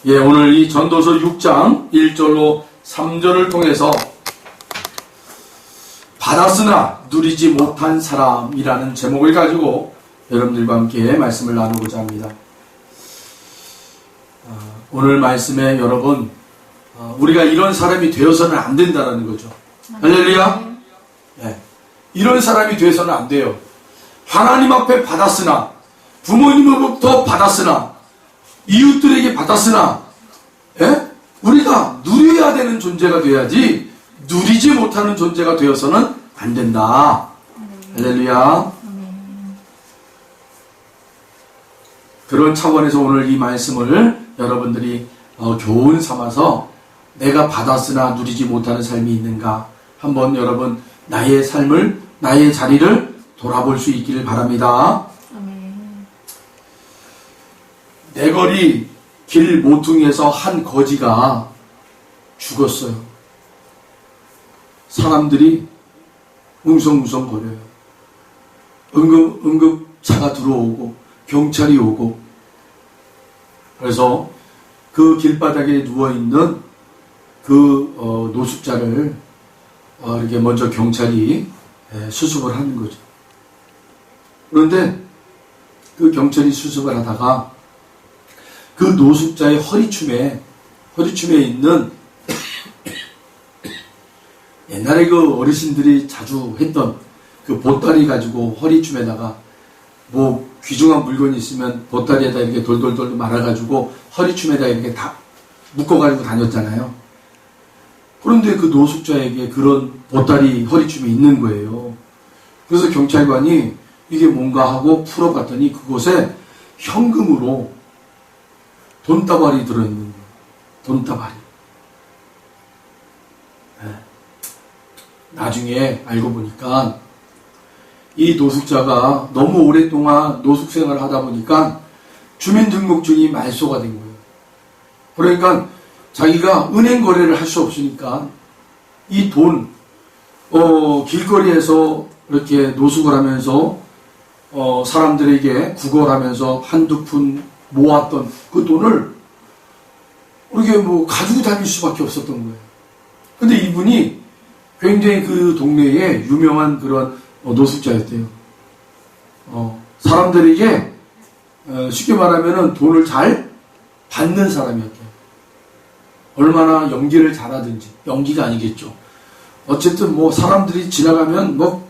예, 오늘 이 전도서 6장 1절로 3절을 통해서 받았으나 누리지 못한 사람이라는 제목을 가지고 여러분들과 함께 말씀을 나누고자 합니다. 오늘 말씀에 여러분, 우리가 이런 사람이 되어서는 안 된다는 거죠. 할렐루야. 네. 이런 사람이 되어서는 안 돼요. 하나님 앞에 받았으나, 부모님으로부터 받았으나, 이웃들에게 받았으나, 예? 우리가 누려야 되는 존재가 돼야지 누리지 못하는 존재가 되어서는 안 된다. 할렐루야. 그런 차원에서 오늘 이 말씀을 여러분들이 교훈 삼아서 내가 받았으나 누리지 못하는 삶이 있는가 한번 여러분 나의 삶을, 나의 자리를 돌아볼 수 있기를 바랍니다. 내거리 길 모퉁이에서 한 거지가 죽었어요. 사람들이 웅성웅성 거려요. 응급차가 들어오고 경찰이 오고, 그래서 그 길바닥에 누워있는 그 노숙자를 이렇게 먼저 경찰이 수습을 하는 거죠. 그런데 그 경찰이 수습을 하다가 그 노숙자의 허리춤에 있는 옛날에 그 어르신들이 자주 했던 그 보따리 가지고 허리춤에다가 뭐 귀중한 물건이 있으면 보따리에다 이렇게 돌돌돌 말아가지고 허리춤에다 이렇게 다 묶어가지고 다녔잖아요. 그런데 그 노숙자에게 그런 보따리 허리춤이 있는 거예요. 그래서 경찰관이 이게 뭔가 하고 풀어봤더니 그곳에 현금으로 돈다발이 들어있는 거예요. 돈다발이. 네. 나중에 알고 보니까 이 노숙자가 너무 오랫동안 노숙생활을 하다 보니까 주민등록증이 말소가 된 거예요. 그러니까 자기가 은행 거래를 할 수 없으니까 이 돈, 길거리에서 이렇게 노숙을 하면서 사람들에게 구걸하면서 한두 푼 모았던 그 돈을 이렇게 뭐 가지고 다닐 수밖에 없었던 거예요. 근데 이분이 굉장히 그 동네에 유명한 그런 노숙자였대요. 사람들에게 쉽게 말하면은 돈을 잘 받는 사람이었대요. 얼마나 연기를 잘하든지, 연기가 아니겠죠. 어쨌든 뭐 사람들이 지나가면 뭐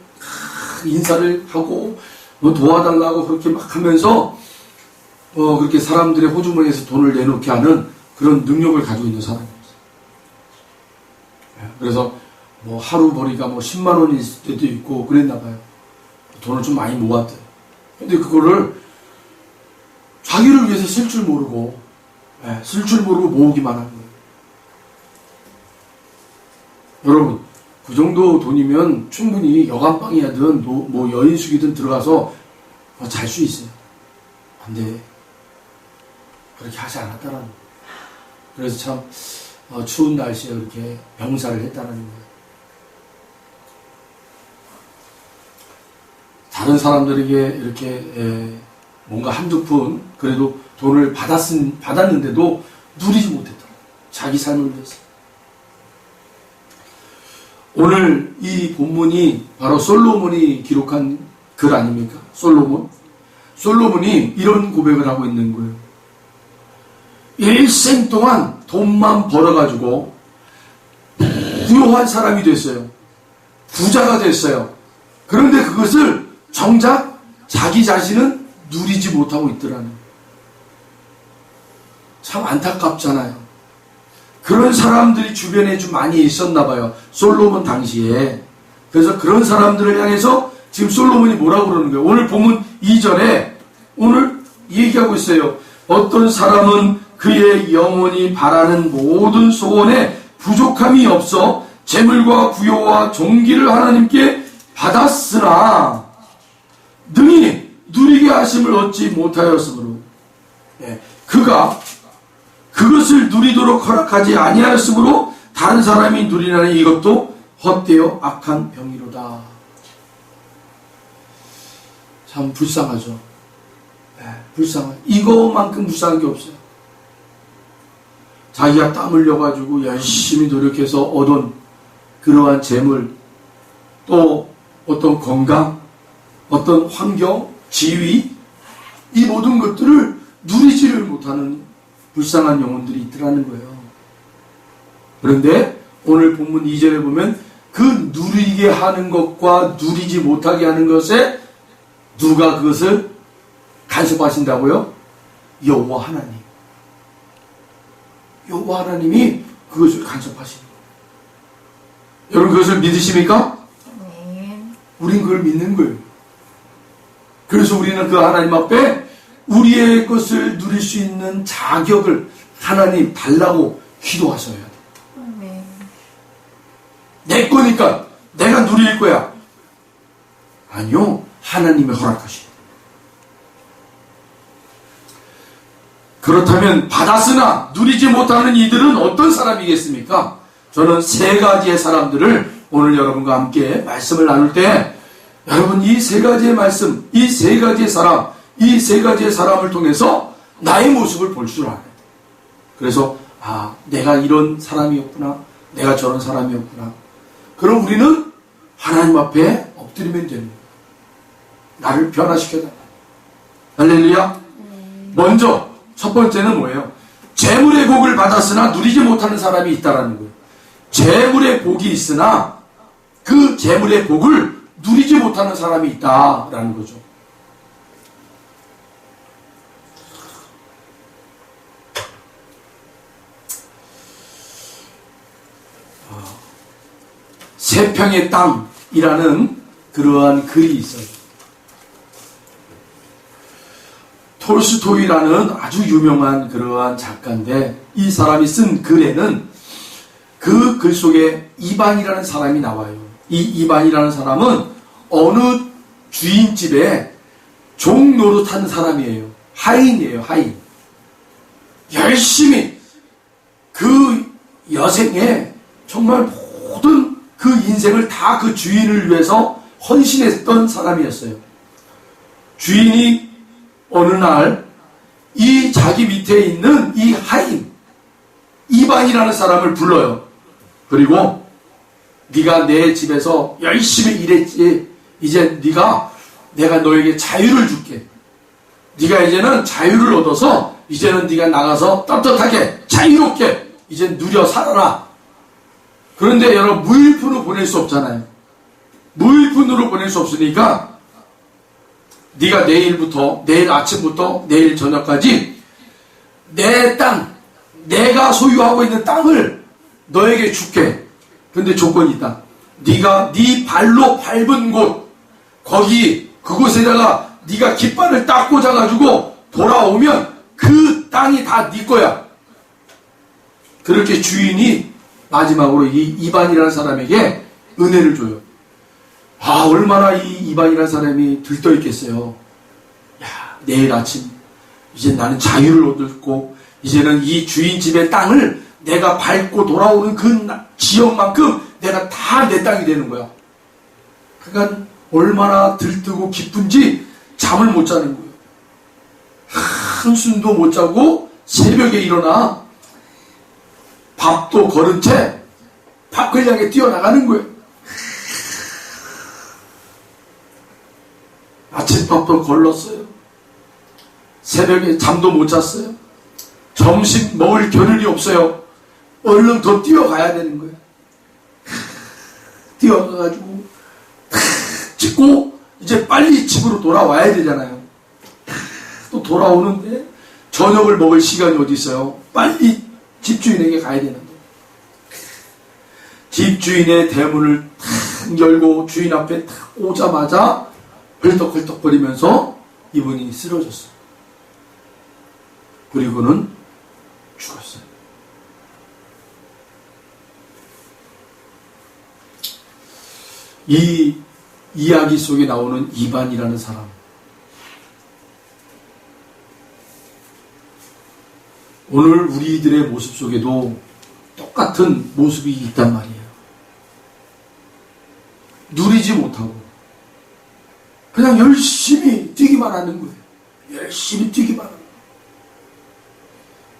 인사를 하고 뭐 도와달라고 그렇게 막 하면서 그렇게 사람들의 호주머니에서 돈을 내놓게 하는 그런 능력을 가지고 있는 사람이었어요. 그래서 뭐 하루 벌이가 뭐 10만 원이 있을 때도 있고 그랬나 봐요. 돈을 좀 많이 모았대요. 근데 그거를 자기를 위해서 쓸 줄 모르고 모으기만 한 거예요. 여러분, 그 정도 돈이면 충분히 여간방이든 뭐 여인숙이든 들어가서 잘 수 있어요. 근데 그렇게 하지 않았다라는 거예요. 그래서 참 추운 날씨에 그렇게 병사를 했다는 거예요. 다른 사람들에게 이렇게 뭔가 한두 푼 그래도 돈을 받았는데도 누리지 못했다. 자기 삶을 위해서. 오늘 이 본문이 바로 솔로몬이 기록한 글 아닙니까? 솔로몬이 이런 고백을 하고 있는 거예요. 일생 동안 돈만 벌어가지고 부유한 사람이 됐어요. 부자가 됐어요. 그런데 그것을 정작 자기 자신은 누리지 못하고 있더라는 거예요. 참 안타깝잖아요. 그런 사람들이 주변에 좀 많이 있었나 봐요. 솔로몬 당시에. 그래서 그런 사람들을 향해서 지금 솔로몬이 뭐라고 그러는 거예요? 오늘 본문 2절에 오늘 얘기하고 있어요. 어떤 사람은 그의 영혼이 바라는 모든 소원에 부족함이 없어 재물과 부요와 존귀를 하나님께 받았으나 능히 누리게 하심을 얻지 못하였으므로 그가 그것을 누리도록 허락하지 아니하였으므로 다른 사람이 누리나니 이것도 헛되어 악한 병이로다. 참 불쌍하죠. 불쌍해. 이거만큼 불쌍한 게 없어요. 자기가 땀 흘려가지고 열심히 노력해서 얻은 그러한 재물, 또 어떤 건강, 어떤 환경, 지위, 이 모든 것들을 누리지를 못하는 불쌍한 영혼들이 있더라는 거예요. 그런데 오늘 본문 2절에 보면 그 누리게 하는 것과 누리지 못하게 하는 것에 누가 그것을 간섭하신다고요? 여호와 하나님. 여호와 하나님이 그것을 간섭하시는 거예요. 여러분 그것을 믿으십니까? 네. 우린 그걸 믿는 거예요. 그래서 우리는 그 하나님 앞에 우리의 것을 누릴 수 있는 자격을 하나님 달라고 기도하셔야 돼요. 네. 내 거니까 내가 누릴 거야. 아니요. 하나님이 허락하시오. 그렇다면 받았으나 누리지 못하는 이들은 어떤 사람이겠습니까? 저는 세 가지의 사람들을 오늘 여러분과 함께 말씀을 나눌 때 여러분 이 세 가지의 말씀, 이 세 가지의 사람, 이 세 가지의 사람을 통해서 나의 모습을 볼 줄 알아야 돼. 그래서 내가 이런 사람이었구나. 내가 저런 사람이었구나. 그럼 우리는 하나님 앞에 엎드리면 되는 거예요. 나를 변화시켜달라. 할렐루야. 먼저 첫 번째는 뭐예요? 재물의 복을 받았으나 누리지 못하는 사람이 있다라는 거예요. 재물의 복이 있으나 그 재물의 복을 누리지 못하는 사람이 있다라는 거죠. 세평의 땅이라는 그러한 글이 있어요. 톨스토이라는 아주 유명한 그러한 작가인데 이 사람이 쓴 글에는 그 글 속에 이반이라는 사람이 나와요. 이 이반이라는 사람은 어느 주인집에 종 노릇하는 사람이에요. 하인이에요. 하인. 열심히 그 여생에 정말 모든 그 인생을 다 그 주인을 위해서 헌신했던 사람이었어요. 주인이 어느 날 이 자기 밑에 있는 이 하인 이반이라는 사람을 불러요. 그리고 네가 내 집에서 열심히 일했지. 이제 내가 너에게 자유를 줄게. 네가 이제는 자유를 얻어서 이제는 네가 나가서 떳떳하게 자유롭게 이제 누려 살아라. 그런데 여러분 무일푼으로 보낼 수 없잖아요. 무일푼으로 보낼 수 없으니까 네가 내일 아침부터 내일 저녁까지 내 땅, 내가 소유하고 있는 땅을 너에게 줄게. 근데 조건이 있다. 네가 네 발로 밟은 곳, 그곳에다가 네가 깃발을 딱 꽂아가지고 돌아오면 그 땅이 다 네 거야. 그렇게 주인이 마지막으로 이 이반이라는 사람에게 은혜를 줘요. 얼마나 이 이반이라는 사람이 들떠있겠어요. 내일 아침 이제 나는 자유를 얻고 이제는 이 주인 집의 땅을 내가 밟고 돌아오는 그 지역만큼 내가 다 내 땅이 되는 거야. 그러니까 얼마나 들뜨고 기쁜지 잠을 못 자는 거예요. 한숨도 못 자고 새벽에 일어나 밥도 거른 채 밖을 향해 뛰어나가는 거예요. 아침밥도 걸렀어요. 새벽에 잠도 못 잤어요. 점심 먹을 겨를이 없어요. 얼른 더 뛰어가야 되는 거예요. 뛰어가가지고 찍고 이제 빨리 집으로 돌아와야 되잖아요. 또 돌아오는데 저녁을 먹을 시간이 어디 있어요. 빨리 집주인에게 가야 되는데 집주인의 대문을 탁 열고 주인 앞에 탁 오자마자 헐떡헐떡거리면서 이분이 쓰러졌어요. 그리고는 죽었어요. 이 이야기 속에 나오는 이반이라는 사람, 오늘 우리들의 모습 속에도 똑같은 모습이 있단 말이에요. 누리지 못하고 그냥 열심히 뛰기만 하는 거예요. 열심히 뛰기만 하는 거예요.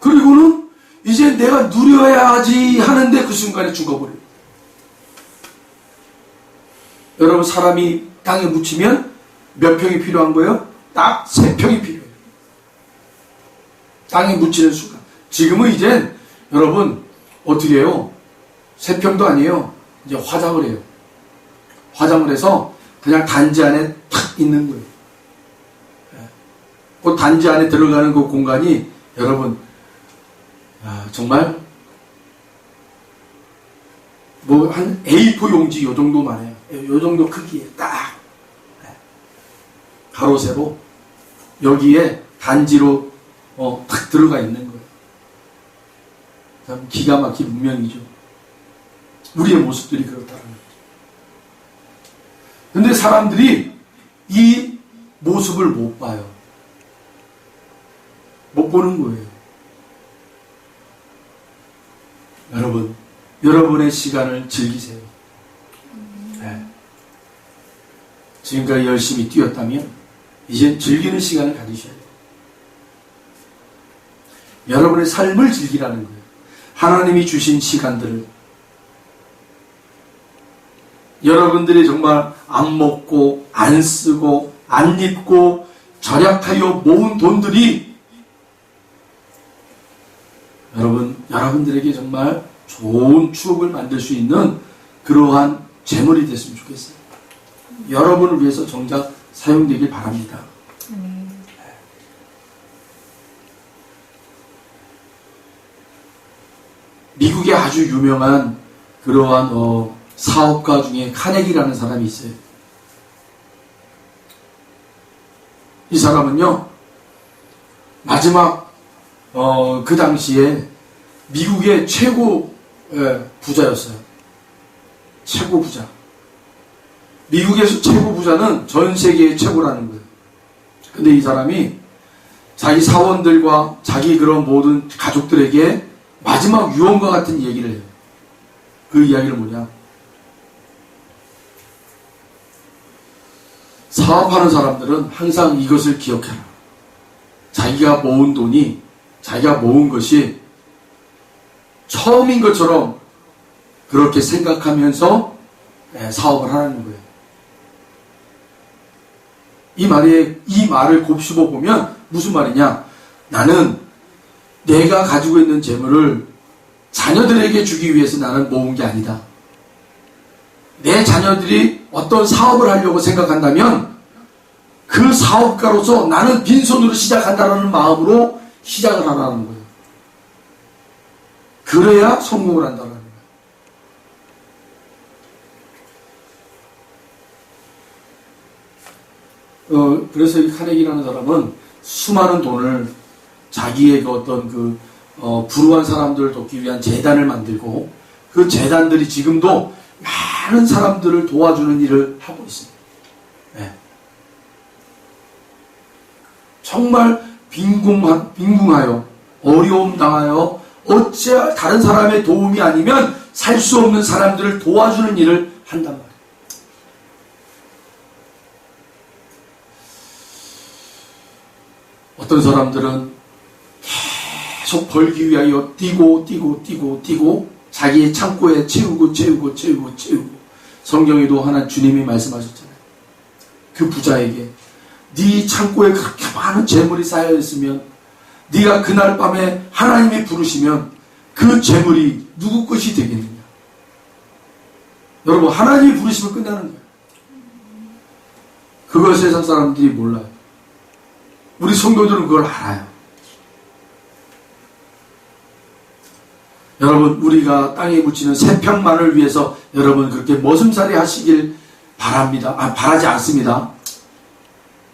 그리고는 이제 이제 내가 누려야지 하는데 그 순간에 죽어버려요. 여러분, 사람이 땅에 묻히면 몇 평이 필요한 거예요? 딱 3평이 필요해요. 땅에 묻히는 순간. 지금은 이젠 여러분 어떻게 해요? 3평도 아니에요. 이제 화장을 해요. 화장을 해서 그냥 단지 안에 탁 있는 거예요. 그 단지 안에 들어가는 그 공간이 여러분 정말 뭐 한 A4 용지 요 정도만 해요. 요 정도 크기에 딱 가로 세로 여기에 단지로 탁 들어가 있는 거예요. 참 기가 막힌 운명이죠. 우리의 모습들이 그렇다는 거죠. 근데 사람들이 이 모습을 못 봐요. 못 보는 거예요. 여러분, 여러분의 시간을 즐기세요. 네. 지금까지 열심히 뛰었다면 이제 즐기는 시간을 가지셔야 돼요. 여러분의 삶을 즐기라는 거예요. 하나님이 주신 시간들을 여러분들이 정말 안 먹고 안 쓰고 안 입고 절약하여 모은 돈들이 여러분들에게 정말 좋은 추억을 만들 수 있는 그러한 재물이 됐으면 좋겠어요. 여러분을 위해서 정작 사용되길 바랍니다. 미국의 아주 유명한 그러한 사업가 중에 카네기라는 사람이 있어요. 이 사람은요, 마지막 그 당시에 미국의 최고 부자였어요. 최고 부자. 미국에서 최고 부자는 전 세계의 최고라는 거예요. 근데 이 사람이 자기 사원들과 자기 그런 모든 가족들에게 마지막 유언과 같은 얘기를 해요. 그 이야기는 뭐냐? 사업하는 사람들은 항상 이것을 기억해라. 자기가 모은 돈이, 자기가 모은 것이 처음인 것처럼 그렇게 생각하면서 사업을 하는 거예요. 이 말을 곱씹어 보면 무슨 말이냐? 나는 내가 가지고 있는 재물을 자녀들에게 주기 위해서 나는 모은 게 아니다. 내 자녀들이 어떤 사업을 하려고 생각한다면 그 사업가로서 나는 빈손으로 시작한다는 마음으로 시작을 하라는 거예요. 그래야 성공을 한다는 거예요. 그래서 이 카네기라는 사람은 수많은 돈을 자기의 그 어떤 불우한 사람들을 돕기 위한 재단을 만들고 그 재단들이 지금도 많은 사람들을 도와주는 일을 하고 있습니다. 네. 정말 빈궁하여 어려움 당하여 어찌 다른 사람의 도움이 아니면 살 수 없는 사람들을 도와주는 일을 한단 말이에요. 어떤 사람들은 계속 벌기 위하여 뛰고 자기의 창고에 채우고 성경에도 하나 주님이 말씀하셨잖아요. 그 부자에게 네 창고에 그렇게 많은 재물이 쌓여 있으면 네가 그날 밤에 하나님이 부르시면 그 재물이 누구 것이 되겠느냐. 여러분, 하나님이 부르시면 끝나는 거예요. 그걸 세상 사람들이 몰라요. 우리 성도들은 그걸 알아요. 여러분, 우리가 땅에 묻히는 3평만을 위해서 여러분 그렇게 머슴살이 하시길 바랍니다. 바라지 않습니다.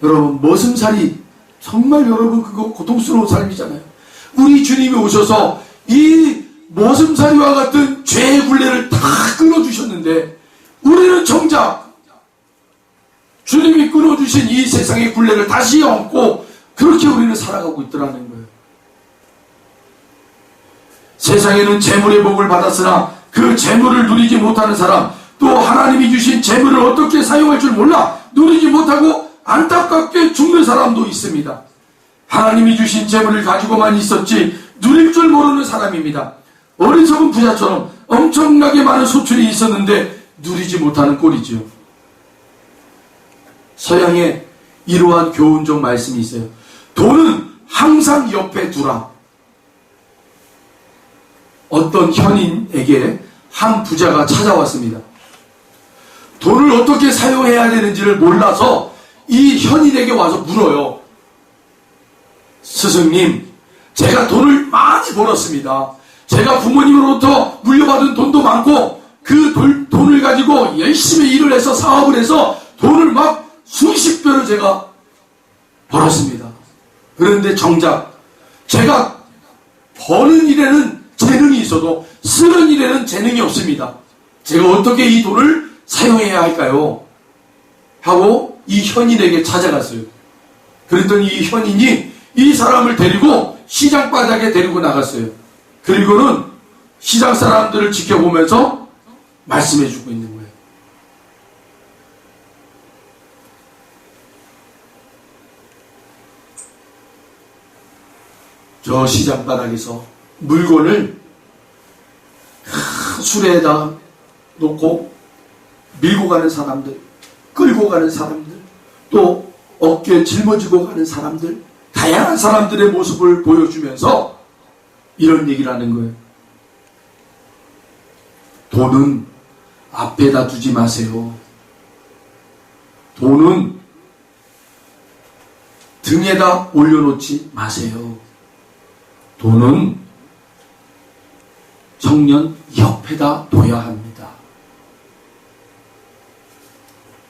여러분, 머슴살이 정말 여러분 그거 고통스러운 삶이잖아요. 우리 주님이 오셔서 이 머슴살이와 같은 죄의 굴레를 다 끊어주셨는데 우리는 정작 주님이 끊어주신 이 세상의 굴레를 다시 얹고 그렇게 우리는 살아가고 있더라는 거예요. 세상에는 재물의 복을 받았으나 그 재물을 누리지 못하는 사람, 또 하나님이 주신 재물을 어떻게 사용할 줄 몰라 누리지 못하고 안타깝게 죽는 사람도 있습니다. 하나님이 주신 재물을 가지고만 있었지 누릴 줄 모르는 사람입니다. 어리석은 부자처럼 엄청나게 많은 소출이 있었는데 누리지 못하는 꼴이지요. 서양에 이러한 교훈적 말씀이 있어요. 돈은 항상 옆에 두라. 어떤 현인에게 한 부자가 찾아왔습니다. 돈을 어떻게 사용해야 되는지를 몰라서 이 현인에게 와서 물어요. 스승님, 제가 돈을 많이 벌었습니다. 제가 부모님으로부터 물려받은 돈도 많고 그 돈을 가지고 열심히 일을 해서 사업을 해서 돈을 막 수십 배로 제가 벌었습니다. 그런데 정작 제가 버는 일에는 재능이 있어도 쓰는 일에는 재능이 없습니다. 제가 어떻게 이 돈을 사용해야 할까요? 하고 이 현인에게 찾아갔어요. 그랬더니 이 현인이 이 사람을 데리고 시장 바닥에 데리고 나갔어요. 그리고는 시장 사람들을 지켜보면서 말씀해주고 있는 거예요. 저 시장 바닥에서 물건을 큰 수레에다 놓고 밀고 가는 사람들, 끌고 가는 사람들, 또 어깨에 짊어지고 가는 사람들, 다양한 사람들의 모습을 보여주면서 이런 얘기를 하는 거예요. 돈은 앞에다 두지 마세요. 돈은 등에다 올려놓지 마세요. 돈은 청년 옆에다 둬야 합니다.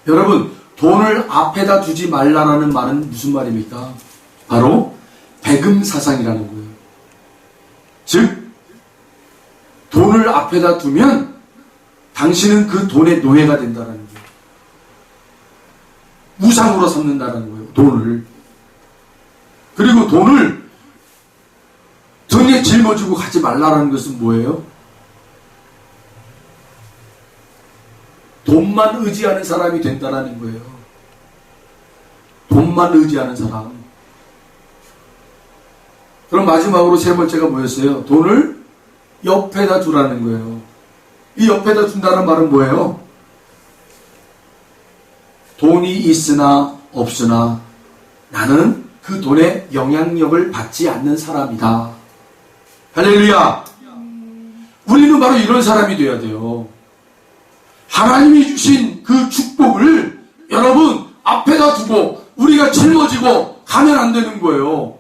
여러분, 돈을 앞에다 두지 말라라는 말은 무슨 말입니까? 바로 배금사상이라는 거예요. 즉, 돈을 앞에다 두면 당신은 그 돈의 노예가 된다는 거예요. 우상으로 삼는다는 거예요. 돈을. 그리고 돈을 등에 짊어지고 가지 말라는 것은 뭐예요? 돈만 의지하는 사람이 된다는 거예요. 돈만 의지하는 사람. 그럼 마지막으로 세 번째가 뭐였어요? 돈을 옆에다 두라는 거예요. 이 옆에다 둔다는 말은 뭐예요? 돈이 있으나 없으나 나는 그 돈의 영향력을 받지 않는 사람이다. 할렐루야! 우리는 바로 이런 사람이 되어야 돼요. 하나님이 주신 그 축복을 여러분 앞에다 두고 우리가 짊어지고 가면 안 되는 거예요.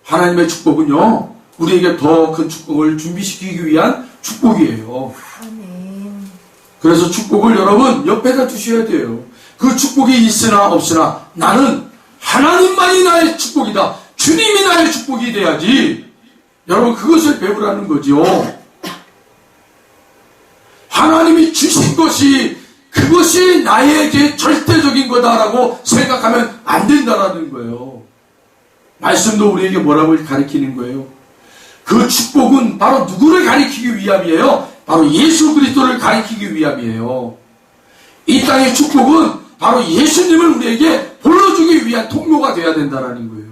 하나님의 축복은요, 우리에게 더 큰 축복을 준비시키기 위한 축복이에요. 그래서 축복을 여러분 옆에다 두셔야 돼요. 그 축복이 있으나 없으나 나는 하나님만이 나의 축복이다. 주님이 나의 축복이 돼야지. 여러분 그것을 배우라는 거죠. 하나님이 주신 것이 그것이 나에게 절대적인 거다라고 생각하면 안 된다라는 거예요. 말씀도 우리에게 뭐라고 가르치는 거예요? 그 축복은 바로 누구를 가리키기 위함이에요? 바로 예수 그리스도를 가리키기 위함이에요. 이 땅의 축복은 바로 예수님을 우리에게 보여주기 위한 통로가 되어야 된다라는 거예요.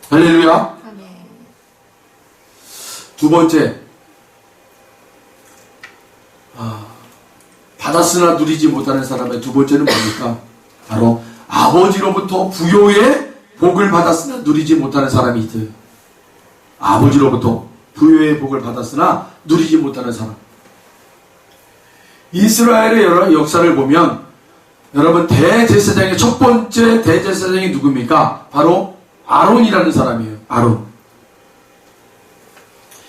할렐루야. 두 번째, 받았으나 누리지 못하는 사람의 두 번째는 뭡니까? 바로 아버지로부터 부요의 복을 받았으나 누리지 못하는 사람이 있어요. 아버지로부터 부요의 복을 받았으나 누리지 못하는 사람. 이스라엘의 여러 역사를 보면 여러분 대제사장의 첫 번째 대제사장이 누굽니까? 바로 아론이라는 사람이에요. 아론.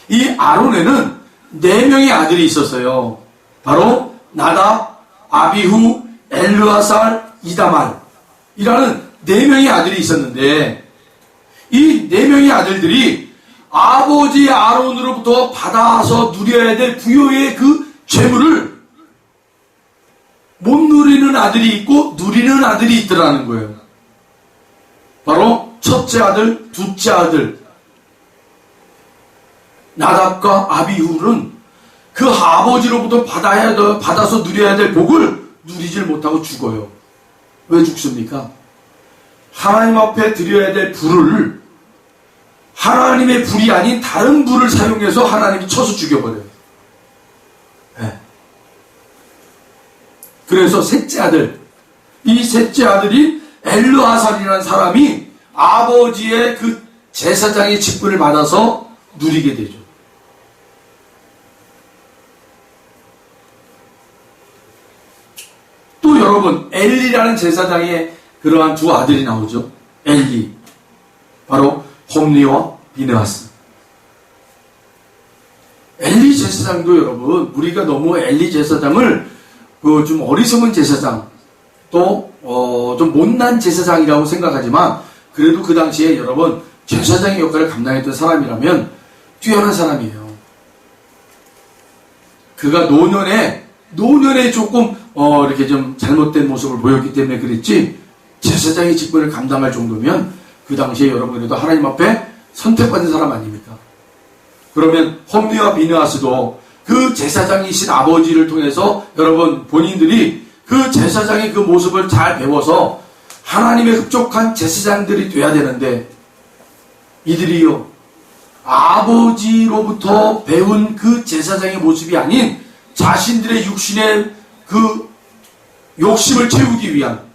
이 아론에는 4명의 아들이 있었어요. 바로 나답, 아비후, 엘르아살, 이다말이라는 4명의 아들이 있었는데 이 4명의 아들들이 아버지 아론으로부터 받아서 누려야 될 부요의 그 재물을 못 누리는 아들이 있고 누리는 아들이 있더라는 거예요. 바로 첫째 아들, 둘째 아들 나답과 아비후는 그 아버지로부터 받아서 누려야 될 복을 누리질 못하고 죽어요. 왜 죽습니까? 하나님 앞에 드려야 될 불을 하나님의 불이 아닌 다른 불을 사용해서 하나님이 쳐서 죽여버려요. 네. 그래서 셋째 아들, 이 셋째 아들이 엘르아살이라는 사람이 아버지의 그 제사장의 직분을 받아서 누리게 되죠. 또 여러분, 엘리라는 제사장의 그러한 두 아들이 나오죠. 엘리, 바로 홈리와 비느하스. 엘리 제사장도 여러분, 우리가 너무 엘리 제사장을 좀 어리석은 제사장, 또 좀 못난 제사장이라고 생각하지만, 그래도 그 당시에 여러분 제사장의 역할을 감당했던 사람이라면 뛰어난 사람이에요. 그가 노년에 조금 이렇게 좀 잘못된 모습을 보였기 때문에 그랬지, 제사장의 직분을 감당할 정도면 그 당시에 여러분 그래도 하나님 앞에 선택받은 사람 아닙니까? 그러면 홈리와 비느하스도 그 제사장이신 아버지를 통해서 여러분 본인들이 그 제사장의 그 모습을 잘 배워서 하나님의 흡족한 제사장들이 돼야 되는데, 이들이요 아버지로부터 배운 그 제사장의 모습이 아닌 자신들의 육신의 그 욕심을 채우기 위한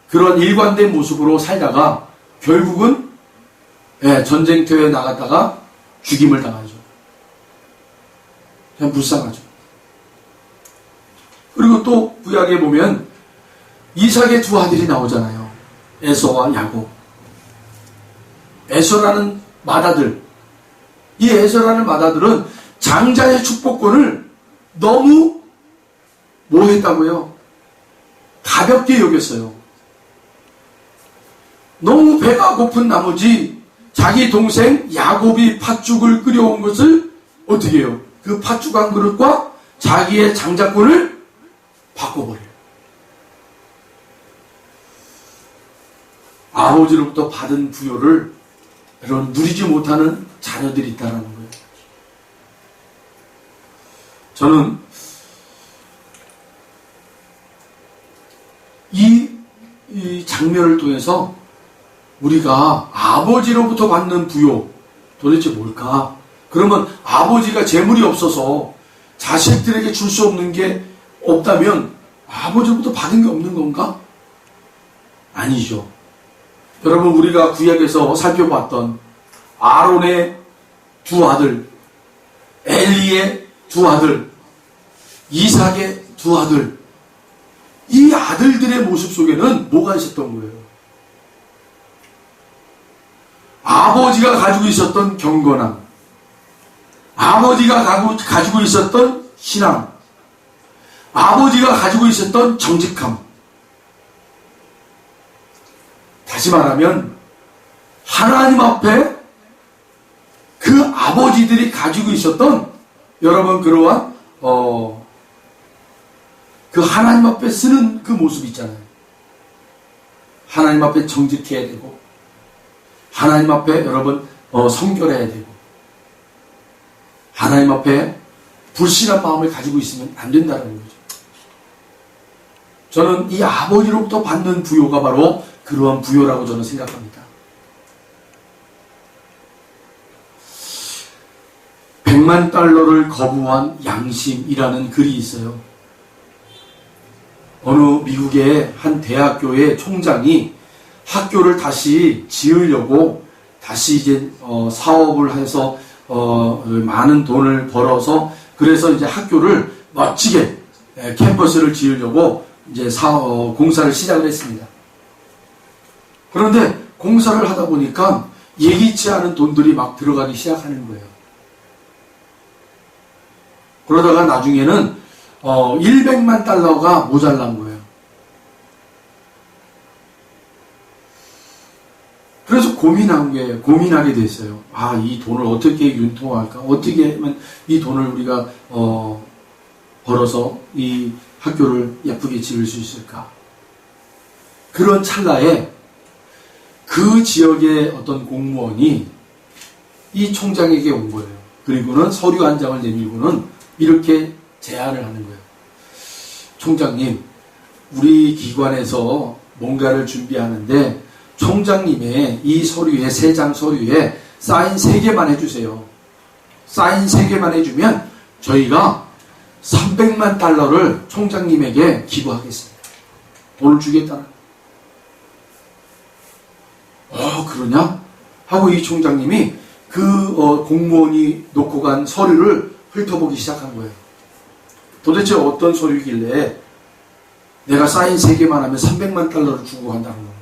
그런 일관된 모습으로 살다가 결국은 전쟁터에 나갔다가 죽임을 당하죠. 그냥 불쌍하죠. 그리고 또 구약에 보면 이삭의 두 아들이 나오잖아요. 에서와 야곱. 에서라는 맏아들, 이 에서라는 맏아들은 장자의 축복권을 너무 뭐 했다고요? 가볍게 여겼어요. 너무 배가 고픈 나머지 자기 동생 야곱이 팥죽을 끓여온 것을 어떻게 해요? 그 팥죽 한 그릇과 자기의 장자권을 바꿔버려요. 아버지로부터 받은 부여를 여러분 누리지 못하는 자녀들이 있다는 거예요. 저는 이 장면을 통해서 우리가 아버지로부터 받는 부요 도대체 뭘까? 그러면 아버지가 재물이 없어서 자식들에게 줄 수 없는 게 없다면 아버지로부터 받은 게 없는 건가? 아니죠. 여러분 우리가 구약에서 살펴봤던 아론의 두 아들, 엘리의 두 아들, 이삭의 두 아들, 이 아들들의 모습 속에는 뭐가 있었던 거예요? 아버지가 가지고 있었던 경건함, 아버지가 가지고 있었던 신앙, 아버지가 가지고 있었던 정직함. 다시 말하면 하나님 앞에 그 아버지들이 가지고 있었던 여러분 그러한 그 하나님 앞에 쓰는 그 모습 있잖아요. 하나님 앞에 정직해야 되고, 하나님 앞에 여러분 성결해야 되고, 하나님 앞에 불신한 마음을 가지고 있으면 안 된다는 거죠. 저는 이 아버지로부터 받는 부요가 바로 그러한 부요라고 저는 생각합니다. 100만 달러를 거부한 양심이라는 글이 있어요. 어느 미국의 한 대학교의 총장이 학교를 다시 지으려고 다시 이제 사업을 해서 많은 돈을 벌어서 그래서 이제 학교를 멋지게 캠퍼스를 지으려고 이제 공사를 시작을 했습니다. 그런데 공사를 하다 보니까 예기치 않은 돈들이 막 들어가기 시작하는 거예요. 그러다가 나중에는 100만 달러가 모자란 거예요. 그래서 고민하게 됐어요. 아, 이 돈을 어떻게 융통할까? 어떻게 하면 이 돈을 우리가 벌어서 이 학교를 예쁘게 지을 수 있을까? 그런 찰나에 그 지역의 어떤 공무원이 이 총장에게 온 거예요. 그리고는 서류 한 장을 내밀고는 이렇게 제안을 하는 거예요. 총장님, 우리 기관에서 뭔가를 준비하는데 총장님의 이 서류에, 3장 서류에 사인 3개만 해주세요. 사인 3개만 해주면 저희가 300만 달러를 총장님에게 기부하겠습니다. 돈을 주겠다는. 그러냐? 하고 이 총장님이 그 공무원이 놓고 간 서류를 훑어보기 시작한 거예요. 도대체 어떤 서류길래 내가 사인 3개만 하면 300만 달러를 주고 간다는 건가?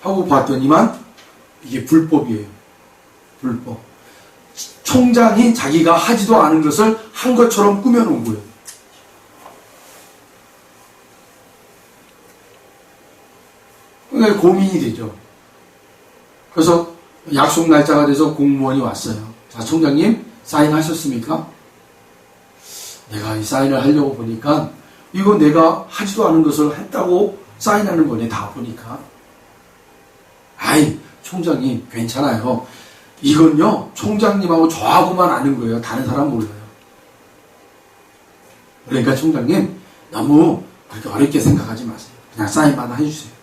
하고 봤더니만 이게 불법이에요. 불법. 총장이 자기가 하지도 않은 것을 한 것처럼 꾸며놓은 거예요. 그러니까 고민이 되죠. 그래서 약속 날짜가 돼서 공무원이 왔어요. 자, 총장님 사인하셨습니까? 내가 이 사인을 하려고 보니까 이거 내가 하지도 않은 것을 했다고 사인하는 거네. 다 보니까. 아이, 총장님 괜찮아요. 이건요 총장님하고 저하고만 아는 거예요. 다른 사람 몰라요. 그러니까 총장님 너무 그렇게 어렵게 생각하지 마세요. 그냥 사인만 해주세요.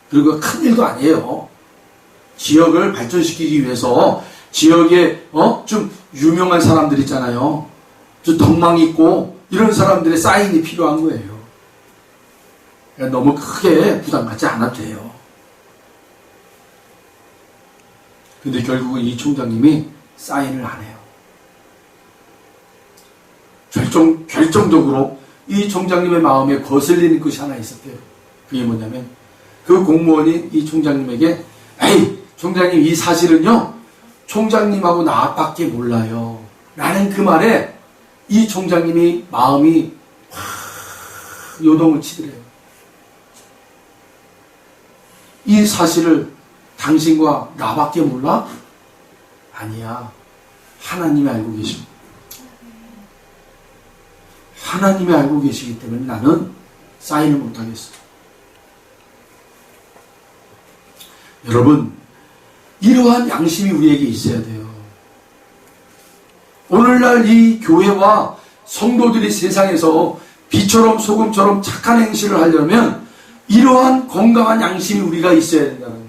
그리고 큰일도 아니에요. 지역을 발전시키기 위해서 지역에 좀 유명한 사람들 있잖아요. 좀 덕망 있고 이런 사람들의 사인이 필요한 거예요. 그러니까 너무 크게 부담 갖지 않아도 돼요. 근데 결국은 이 총장님이 사인을 안 해요. 결정적으로 이 총장님의 마음에 거슬리는 것이 하나 있었대요. 그게 뭐냐면 그 공무원이 이 총장님에게 에이 총장님 이 사실은요 총장님하고 나밖에 몰라요 라는 그 말에 이 총장님이 마음이 확 요동을 치더래요. 이 사실을 당신과 나밖에 몰라? 아니야. 하나님이 알고 계십니다. 하나님이 알고 계시기 때문에 나는 사인을 못하겠어. 여러분, 이러한 양심이 우리에게 있어야 돼요. 오늘날 이 교회와 성도들이 세상에서 비처럼 소금처럼 착한 행실을 하려면 이러한 건강한 양심이 우리가 있어야 된다는 거예요.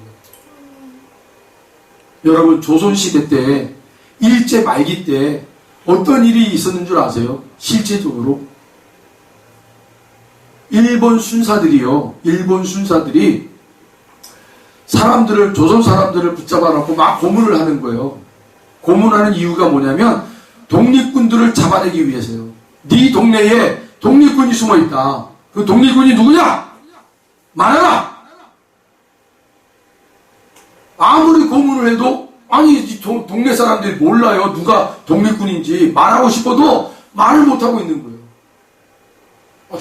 여러분, 조선시대 때 일제 말기 때 어떤 일이 있었는 줄 아세요? 실제적으로 일본 순사들이 조선 사람들을 붙잡아 놓고 막 고문을 하는 거예요. 고문하는 이유가 뭐냐면 독립군들을 잡아내기 위해서요. 네 동네에 독립군이 숨어 있다. 그 독립군이 누구냐? 말해라. 아무리 고문을 해도 아니 동네 사람들이 몰라요. 누가 독립군인지 말하고 싶어도 말을 못하고 있는 거예요.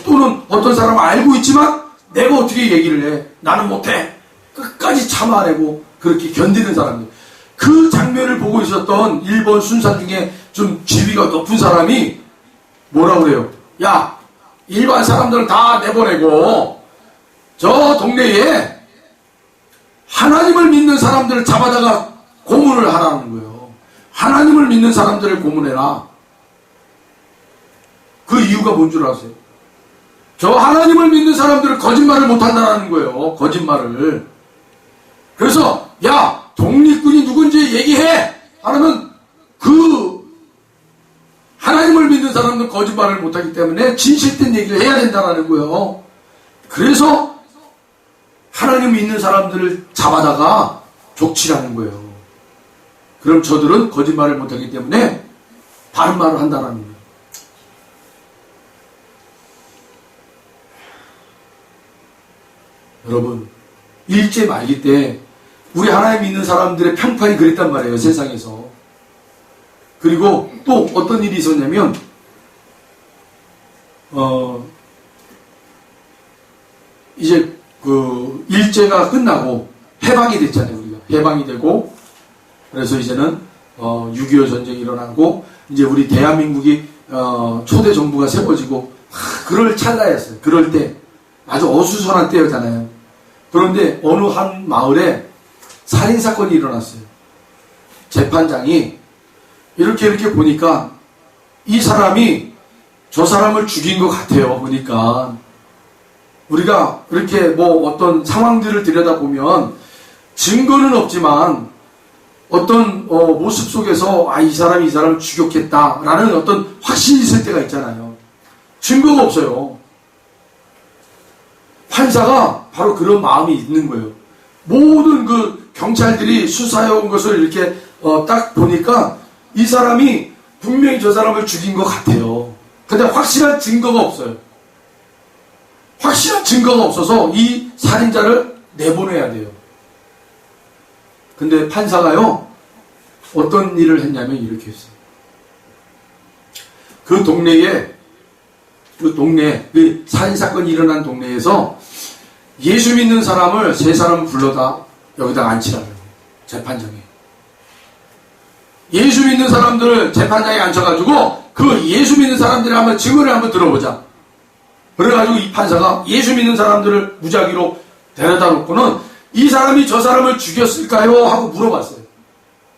또는 어떤 사람은 알고 있지만 내가 어떻게 얘기를 해. 나는 못해. 끝까지 참아내고 그렇게 견디는 사람들. 그 장면을 보고 있었던 일본 순사 중에 좀 지위가 높은 사람이 뭐라고 그래요? 야, 일반 사람들을 다 내보내고 저 동네에 하나님을 믿는 사람들을 잡아다가 고문을 하라는 거예요. 하나님을 믿는 사람들을 고문해라. 그 이유가 뭔 줄 아세요? 저 하나님을 믿는 사람들은 거짓말을 못한다는 거예요. 거짓말을. 그래서 야, 독립군이 누군지 얘기해! 하면 그 하나님을 믿는 사람들은 거짓말을 못하기 때문에 진실된 얘기를 해야 된다는 거예요. 그래서 하나님 믿는 사람들을 잡아다가 족치라는 거예요. 그럼 저들은 거짓말을 못하기 때문에 바른 말을 한다는 거예요. 여러분, 일제 말기 때 우리 하나님 믿는 사람들의 평판이 그랬단 말이에요. 세상에서. 그리고 또 어떤 일이 있었냐면 이제 그 일제가 끝나고 해방이 됐잖아요. 우리가 해방이 되고 그래서 이제는 6.25 전쟁이 일어나고 이제 우리 대한민국이 초대 정부가 세워지고 그럴 찰나였어요. 그럴 때 아주 어수선한 때였잖아요. 그런데 어느 한 마을에 살인사건이 일어났어요. 재판장이 이렇게 보니까 이 사람이 저 사람을 죽인 것 같아요. 보니까 우리가 이렇게 뭐 어떤 상황들을 들여다보면 증거는 없지만 어떤 모습 속에서 이 사람이 이 사람을 죽였겠다라는 어떤 확신이 있을 때가 있잖아요. 증거가 없어요. 판사가 바로 그런 마음이 있는 거예요. 모든 그 경찰들이 수사해온 것을 이렇게 딱 보니까 이 사람이 분명히 저 사람을 죽인 것 같아요. 근데 확실한 증거가 없어요. 확실한 증거가 없어서 이 살인자를 내보내야 돼요. 근데 판사가요, 어떤 일을 했냐면 이렇게 했어요. 그 살인사건이 일어난 동네에서 예수 믿는 사람을 세 사람 불러다 여기다 앉히라고요. 재판장에. 예수 믿는 사람들을 재판장에 앉혀가지고 그 예수 믿는 사람들이 한번 증언을 한번 들어보자. 그래가지고 이 판사가 예수 믿는 사람들을 무작위로 데려다 놓고는 이 사람이 저 사람을 죽였을까요? 하고 물어봤어요.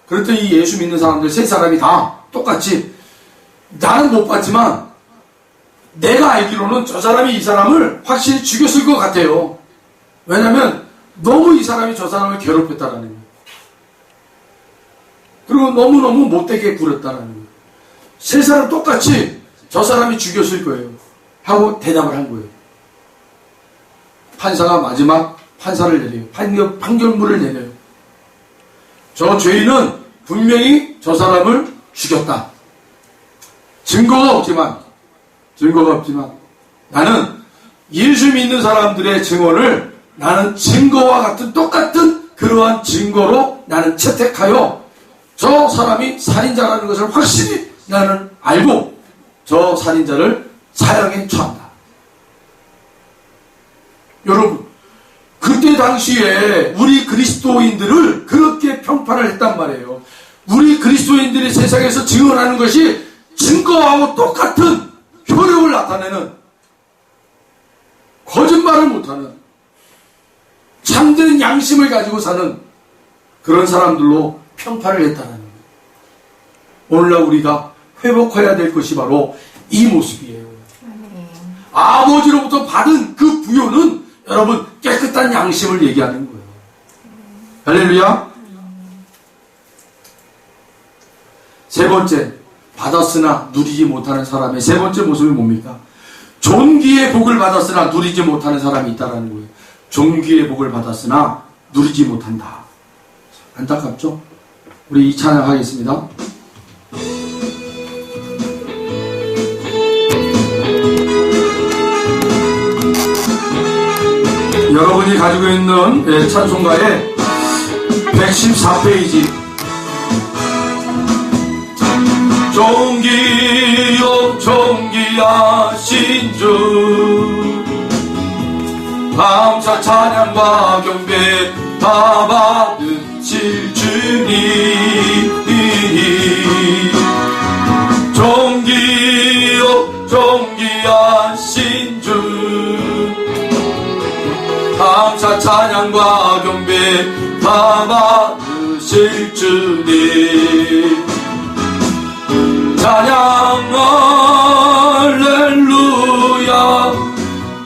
그랬더니 이 예수 믿는 사람들 세 사람이 다 똑같이 나는 못 봤지만 내가 알기로는 저 사람이 이 사람을 확실히 죽였을 것 같아요. 왜냐면 너무 이 사람이 저 사람을 괴롭혔다라는 거예요. 그리고 너무너무 못되게 굴었다라는 거예요. 세 사람 똑같이 저 사람이 죽였을 거예요. 하고 대답을 한 거예요. 판사가 마지막 판사를 내려요. 판결문을 내려요. 저 죄인은 분명히 저 사람을 죽였다. 증거가 없지만 나는 예수 믿는 사람들의 증언을 나는 증거와 같은 똑같은 그러한 증거로 나는 채택하여 저 사람이 살인자라는 것을 확실히 나는 알고 저 살인자를 사형에 처한다. 여러분, 그때 당시에 우리 그리스도인들을 그렇게 평판을 했단 말이에요. 우리 그리스도인들이 세상에서 증언하는 것이 증거하고 똑같은 효력을 나타내는, 거짓말을 못하는, 참된 양심을 가지고 사는 그런 사람들로 평판을 했다는 거예요. 오늘날 우리가 회복해야 될 것이 바로 이 모습이에요. 아버지로부터 받은 그 부요는 여러분 깨끗한 양심을 얘기하는 거예요. 할렐루야. 세 번째, 받았으나 누리지 못하는 사람의 세 번째 모습이 뭡니까? 존귀의 복을 받았으나 누리지 못하는 사람이 있다는 거예요. 존귀의 복을 받았으나 누리지 못한다. 안타깝죠? 우리 이 찬양 하겠습니다. 여러분이 가지고 있는 찬송가의 114페이지 존귀요 존귀하신 주 감사 찬양과 경배 다 받으실 주님 존귀요 존귀하신 주 감사 찬양과 경배 다 받으실 주님 찬양 할렐루야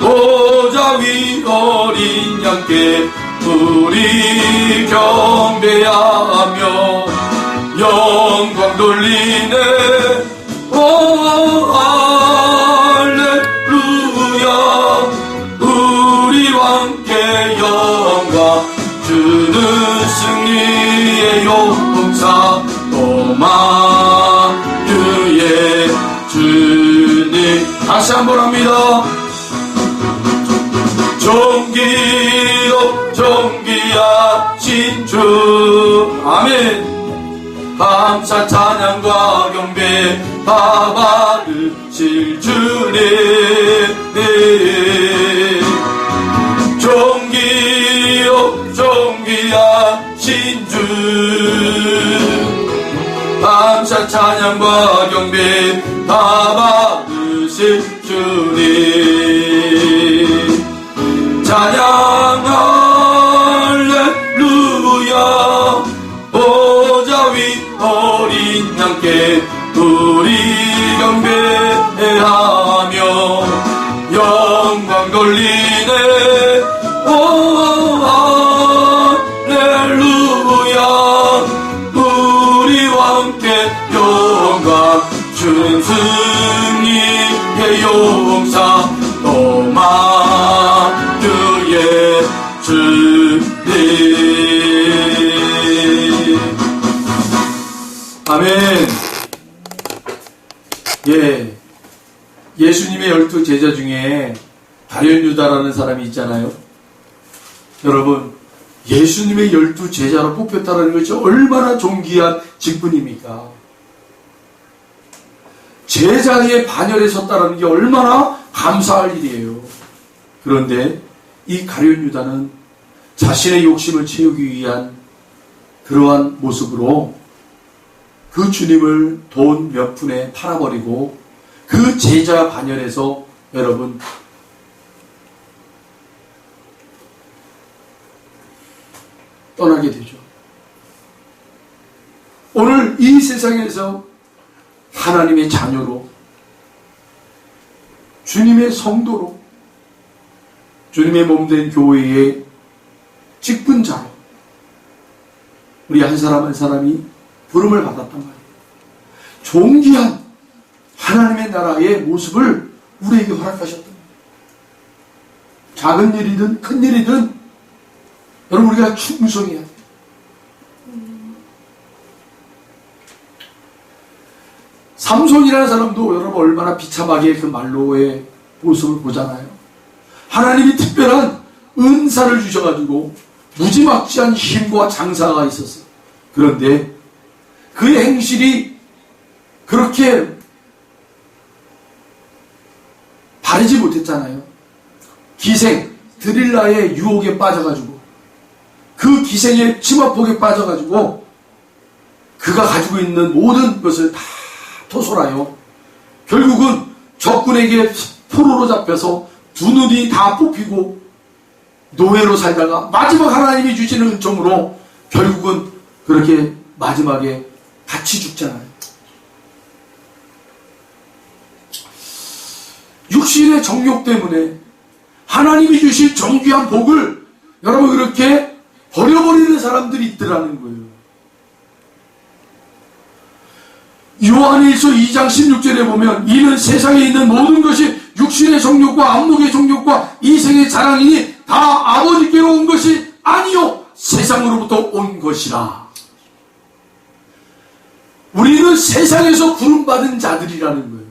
보좌 위 어린 양께 우리 경배하며 영광 돌리네 오 할렐루야 우리 왕께 영광 주는 승리의 용사 오만유의 주님 다시 한번 합니다. 존귀요 존귀하신 주 아멘 감사 찬양과 경배 다 받으실 주님 존귀요 존귀하신 주 감사 찬양과 경배 다 받으실 주님 찬양 할렐루야 보좌 위 어린 양께 우리 경배하며 영광 돌리네 오 할렐루야 주는 승리의 용사 노마드의 주님. 아멘. 예, 예수님의 12 제자 중에 가룟 유다라는 사람이 있잖아요. 여러분, 예수님의 12 제자로 뽑혔다는 것이 얼마나 존귀한 직분입니까? 제자의 반열에 섰다는 게 얼마나 감사할 일이에요. 그런데 이 가룟 유다는 자신의 욕심을 채우기 위한 그러한 모습으로 그 주님을 돈 몇 푼에 팔아버리고 그 제자 반열에서 여러분 떠나게 되죠. 오늘 이 세상에서 하나님의 자녀로, 주님의 성도로, 주님의 몸된 교회의 직분자로 우리 한 사람 한 사람이 부름을 받았단 말이에요. 존귀한 하나님의 나라의 모습을 우리에게 허락하셨단 말이에요. 작은 일이든 큰 일이든 여러분 우리가 충성해야 돼요. 삼손이라는 사람도 여러분 얼마나 비참하게 그 말로의 모습을 보잖아요. 하나님이 특별한 은사를 주셔가지고 무지막지한 힘과 장사가 있었어요. 그런데 그의 행실이 그렇게 바르지 못했잖아요. 기생, 드릴라의 유혹에 빠져가지고 그 기생의 치마폭에 빠져가지고 그가 가지고 있는 모든 것을 다 토설하여 결국은 적군에게 포로로 잡혀서 두 눈이 다 뽑히고 노예로 살다가 마지막 하나님이 주시는 은총으로 결국은 그렇게 마지막에 같이 죽잖아요. 육신의 정욕 때문에 하나님이 주실 정귀한 복을 여러분 그렇게 버려버리는 사람들이 있더라는 거예요. 요한일서 2장 16절에 보면 이는 세상에 있는 모든 것이 육신의 정욕과 안목의 정욕과 이생의 자랑이니 다 아버지께로 온 것이 아니요 세상으로부터 온 것이라. 우리는 세상에서 부름받은 자들이라는 거예요.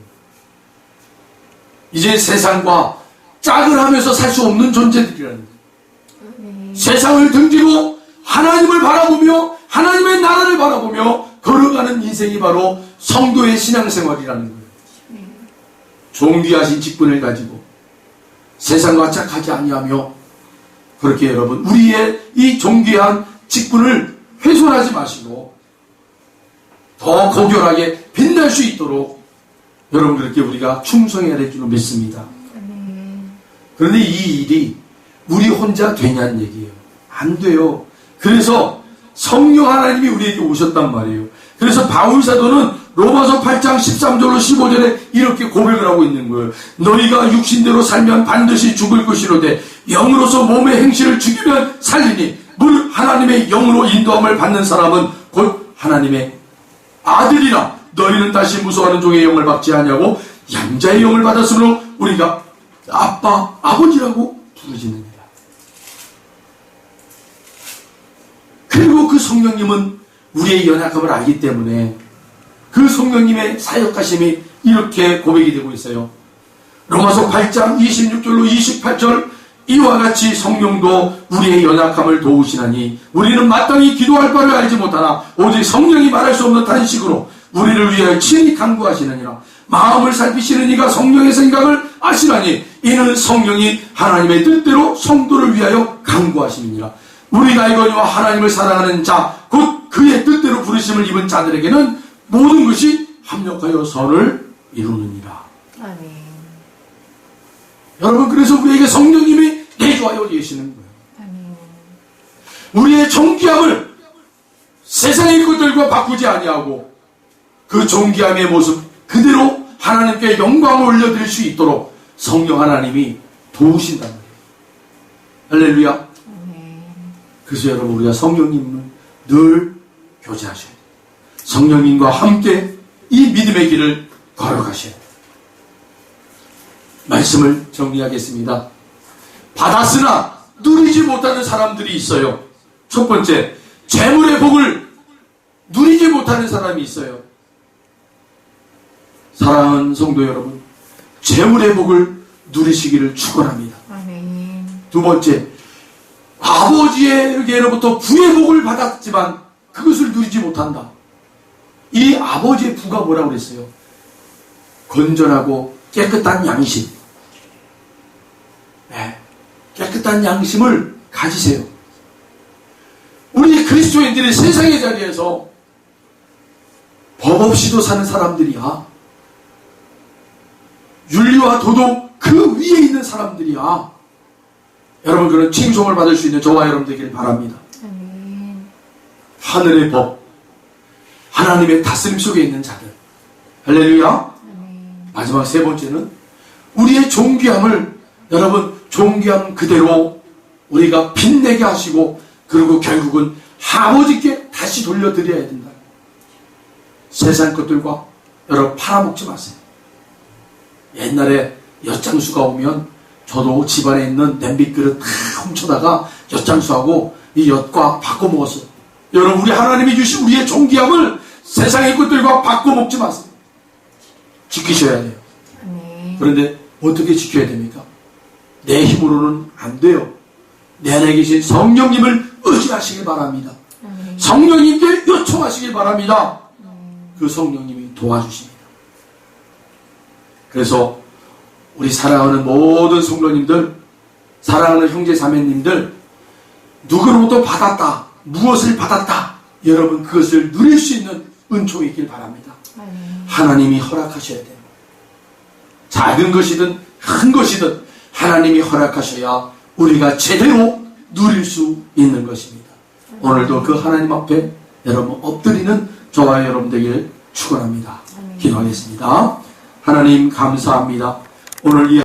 이제 세상과 짝을 하면서 살 수 없는 존재들이라는 거예요. 세상을 등지고 하나님을 바라보며 하나님의 나라를 바라보며 걸어가는 인생이 바로 성도의 신앙생활이라는 거예요. 존귀하신 직분을 가지고 세상과 짝하지 아니하며 그렇게 여러분 우리의 이 존귀한 직분을 훼손하지 마시고 더 고결하게 빛날 수 있도록 여러분 그렇게 우리가 충성해야 될 줄로 믿습니다. 그런데 이 일이 우리 혼자 되냐는 얘기예요. 안 돼요. 그래서 성령 하나님이 우리에게 오셨단 말이에요. 그래서 바울 사도는 로마서 8장 13절로 15절에 이렇게 고백을 하고 있는 거예요. 너희가 육신대로 살면 반드시 죽을 것이로되 영으로서 몸의 행실을 죽이면 살리니 물 하나님의 영으로 인도함을 받는 사람은 곧 하나님의 아들이라. 너희는 다시 무서워하는 종의 영을 받지 아니하고 양자의 영을 받았으므로 우리가 아빠, 아버지라고 부르짖느니라. 그리고 그 성령님은 우리의 연약함을 알기 때문에 그 성령님의 사역하심이 이렇게 고백이 되고 있어요. 로마서 8장 26절로 28절 이와 같이 성령도 우리의 연약함을 도우시나니 우리는 마땅히 기도할 바를 알지 못하나 오직 성령이 말할 수 없는 탄식으로 우리를 위하여 친히 간구하시느니라. 마음을 살피시는 이가 성령의 생각을 아시나니 이는 성령이 하나님의 뜻대로 성도를 위하여 간구하심이니라. 우리가 이거니와 하나님을 사랑하는 자 곧 그의 뜻대로 부르심을 입은 자들에게는 모든 것이 합력하여 선을 이루느니라. 아멘. 여러분 그래서 우리에게 성령님이 내주하여 계시는 거예요. 아멘. 우리의 존귀함을 세상의 것들과 바꾸지 아니하고 그 존귀함의 모습 그대로 하나님께 영광을 올려드릴 수 있도록 성령 하나님이 도우신다는 거예요. 할렐루야. 아멘. 그래서 여러분 우리가 성령님을 늘 교제하셔야 돼요. 성령님과 함께 이 믿음의 길을 거룩하셔야 돼요. 말씀을 정리하겠습니다. 받았으나 누리지 못하는 사람들이 있어요. 첫 번째, 재물의 복을 누리지 못하는 사람이 있어요. 사랑하는 성도 여러분, 재물의 복을 누리시기를 축원합니다. 아멘. 두 번째, 아버지에게로부터 부의 복을 받았지만 그것을 누리지 못한다. 이 아버지의 부가 뭐라고 그랬어요? 건전하고 깨끗한 양심. 네, 깨끗한 양심을 가지세요. 우리 그리스도인들이 세상의 자리에서 법 없이도 사는 사람들이야. 윤리와 도덕 그 위에 있는 사람들이야. 여러분, 그런 칭송을 받을 수 있는 저와 여러분 되기를 바랍니다. 아멘. 하늘의 법, 하나님의 다스림 속에 있는 자들. 할렐루야. 아멘. 마지막 세 번째는 우리의 존귀함을, 여러분, 존귀함 그대로 우리가 빛내게 하시고, 그리고 결국은 아버지께 다시 돌려드려야 된다. 세상 것들과 여러분 팔아먹지 마세요. 옛날에 엿장수가 오면 저도 집안에 있는 냄비 그릇 다 훔쳐다가 엿장수하고 이 엿과 바꿔 먹었어요. 여러분, 우리 하나님이 주신 우리의 존귀함을 세상의 것들과 바꿔 먹지 마세요. 지키셔야 돼요. 아멘. 그런데 어떻게 지켜야 됩니까? 내 힘으로는 안 돼요. 내 안에 계신 성령님을 의지하시길 바랍니다. 아멘. 성령님께 요청하시길 바랍니다. 그 성령님이 도와주십니다. 그래서 우리 사랑하는 모든 성도님들, 사랑하는 형제 자매님들, 누구로부터 받았다, 무엇을 받았다, 여러분 그것을 누릴 수 있는 은총이 있길 바랍니다. 아멘. 하나님이 허락하셔야 돼요. 작은 것이든 큰 것이든 하나님이 허락하셔야 우리가 제대로 누릴 수 있는 것입니다. 오늘도 그 하나님 앞에 여러분 엎드리는 저와 여러분 되기를 축원합니다. 기도하겠습니다. 하나님 감사합니다. 오늘 이